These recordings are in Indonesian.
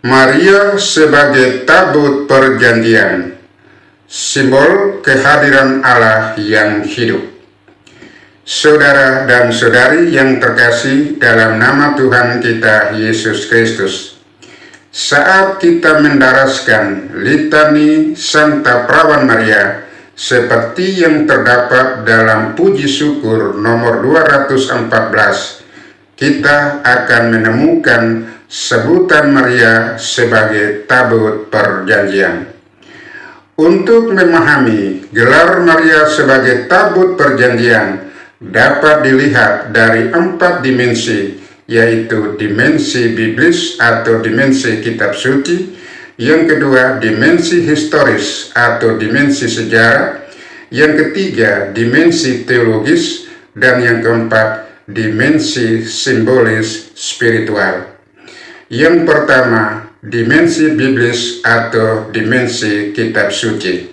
Maria sebagai tabut perjanjian, simbol kehadiran Allah yang hidup. Saudara dan saudari yang terkasih dalam nama Tuhan kita Yesus Kristus, saat kita mendaraskan litani Santa Perawan Maria seperti yang terdapat dalam puji syukur nomor 214, kita akan menemukan sebutan Maria sebagai tabut perjanjian. Untuk memahami gelar Maria sebagai tabut perjanjian dapat dilihat dari 4 dimensi, yaitu dimensi biblis atau dimensi kitab suci, yang kedua dimensi historis atau dimensi sejarah, yang ketiga dimensi teologis, dan yang keempat dimensi simbolis spiritual. Yang pertama, dimensi biblis atau dimensi kitab suci.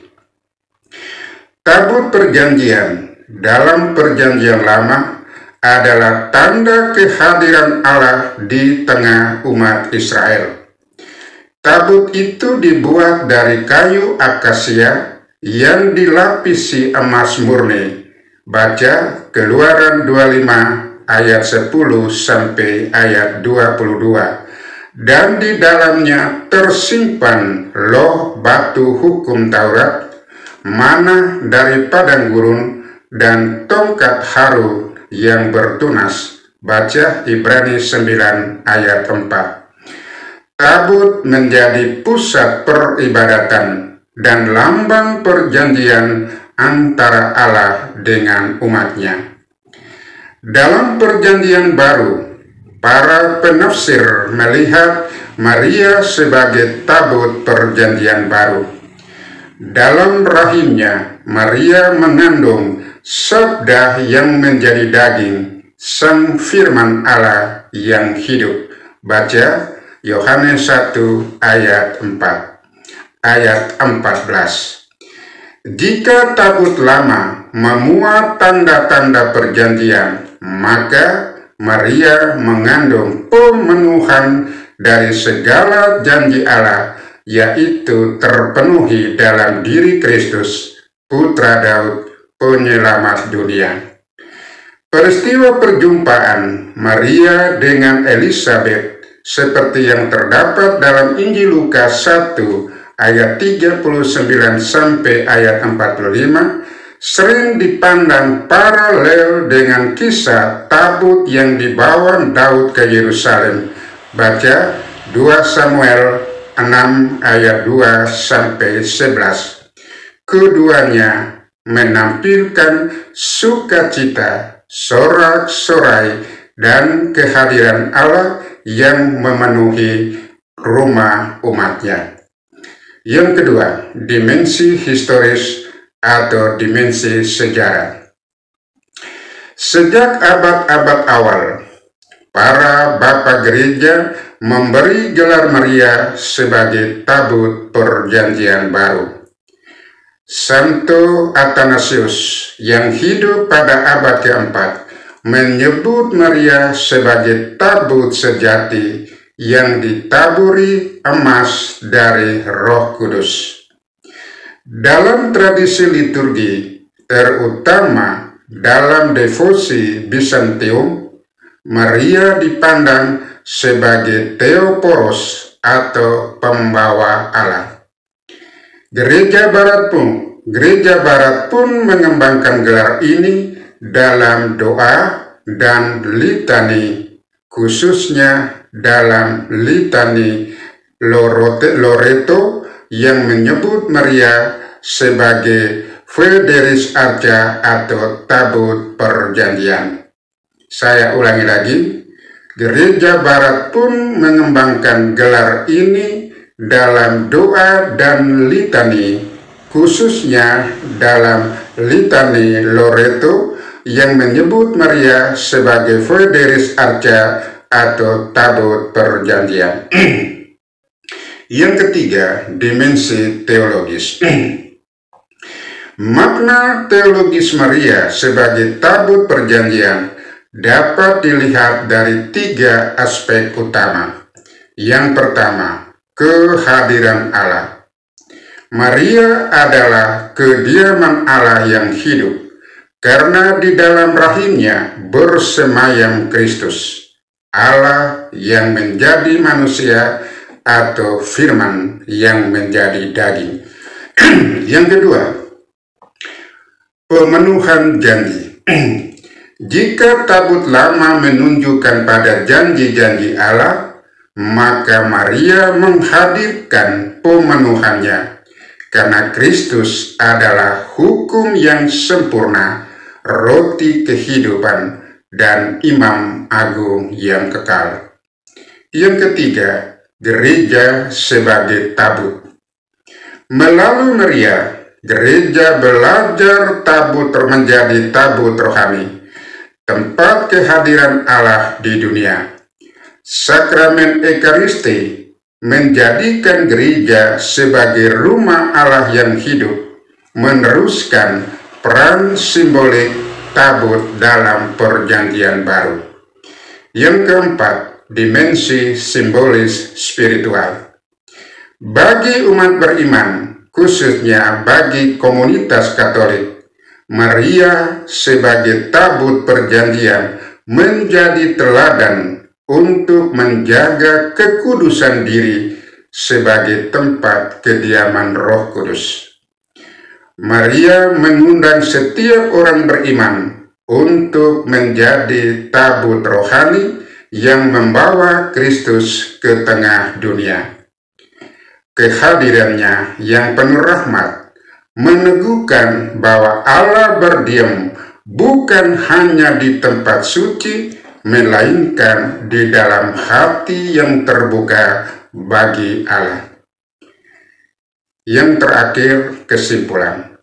Tabut perjanjian dalam perjanjian lama adalah tanda kehadiran Allah di tengah umat Israel. Tabut itu dibuat dari kayu akasia yang dilapisi emas murni. Baca Keluaran 25 ayat 10 sampai ayat 22. Dan di dalamnya tersimpan loh batu hukum Taurat, manah dari padang gurun, dan tongkat haru yang bertunas. Baca Ibrani 9 ayat 4. Tabut menjadi pusat peribadatan dan lambang perjanjian antara Allah dengan umatnya. Dalam perjanjian baru, para penafsir melihat Maria sebagai tabut perjanjian baru. Dalam rahimnya, Maria mengandung sabda yang menjadi daging, sang firman Allah yang hidup. Baca Yohanes 1 ayat 4, ayat 14. Jika tabut lama memuat tanda-tanda perjanjian, maka Maria mengandung pemenuhan dari segala janji Allah, yaitu terpenuhi dalam diri Kristus, Putra Daud, penyelamat dunia. Peristiwa perjumpaan Maria dengan Elizabeth seperti yang terdapat dalam Injil Lukas 1 ayat 39 sampai ayat 45 sering dipandang paralel dengan kisah tabut yang dibawa Daud ke Yerusalem. Baca 2 Samuel 6 ayat 2 sampai 11. Keduanya menampilkan sukacita, sorak-sorai, dan kehadiran Allah yang memenuhi rumah umatnya. Yang kedua, dimensi historis atau dimensi sejarah. Sejak abad-abad awal, para bapa gereja memberi gelar Maria sebagai tabut perjanjian baru. Santo Athanasius yang hidup pada abad keempat menyebut Maria sebagai tabut sejati yang ditaburi emas dari Roh Kudus. Dalam tradisi liturgi, terutama dalam devosi Bizantium, Maria dipandang sebagai Theoporos atau pembawa Allah. Gereja Barat pun mengembangkan gelar ini dalam doa dan litani, khususnya dalam litani Loreto yang menyebut Maria sebagai Fideris Arca atau tabut perjanjian. Saya ulangi lagi, Gereja Barat pun mengembangkan gelar ini dalam doa dan litani, khususnya dalam litani Loreto yang menyebut Maria sebagai Fideris Arca atau tabut perjanjian. Yang ketiga, dimensi teologis. Makna teologis Maria sebagai tabut perjanjian dapat dilihat dari 3 aspek utama. Yang pertama, kehadiran Allah. Maria adalah kediaman Allah yang hidup, karena di dalam rahimnya bersemayam Kristus, Allah yang menjadi manusia atau firman yang menjadi daging. Yang kedua, pemenuhan janji. Jika tabut lama menunjukkan pada janji-janji Allah, maka Maria menghadirkan pemenuhannya, karena Kristus adalah hukum yang sempurna, roti kehidupan, dan imam agung yang kekal. Yang ketiga, gereja sebagai tabut. Melalui Maria, gereja belajar tabut menjadi tabut rohani, tempat kehadiran Allah di dunia. Sakramen Ekaristi menjadikan gereja sebagai rumah Allah yang hidup, meneruskan peran simbolik tabut dalam perjanjian baru. Yang keempat, dimensi simbolis spiritual. Bagi umat beriman, khususnya bagi komunitas Katolik, Maria sebagai tabut perjanjian menjadi teladan untuk menjaga kekudusan diri sebagai tempat kediaman Roh Kudus. Maria mengundang setiap orang beriman untuk menjadi tabut rohani yang membawa Kristus ke tengah dunia. Kehadirannya yang penuh rahmat meneguhkan bahwa Allah berdiam bukan hanya di tempat suci, melainkan di dalam hati yang terbuka bagi Allah. Yang terakhir, kesimpulan.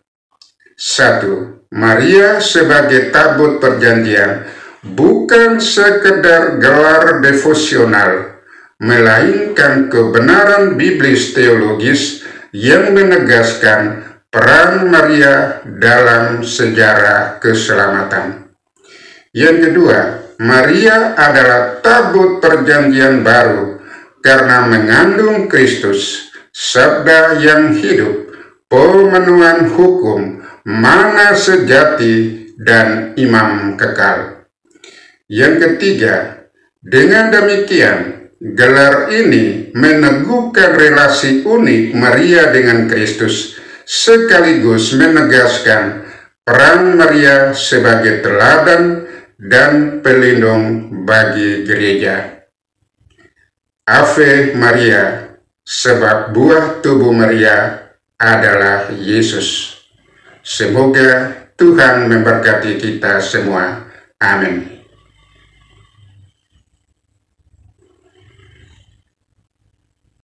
1. Maria sebagai tabut perjanjian bukan sekedar gelar devosional, melainkan kebenaran biblis teologis yang menegaskan peran Maria dalam sejarah keselamatan. Yang kedua, Maria adalah tabut perjanjian baru karena mengandung Kristus, sabda yang hidup, pemenuhan hukum, mana sejati, dan imam kekal. Yang ketiga, dengan demikian, gelar ini meneguhkan relasi unik Maria dengan Kristus, sekaligus menegaskan peran Maria sebagai teladan dan pelindung bagi gereja. Ave Maria, sebab buah tubuh Maria adalah Yesus. Semoga Tuhan memberkati kita semua. Amin.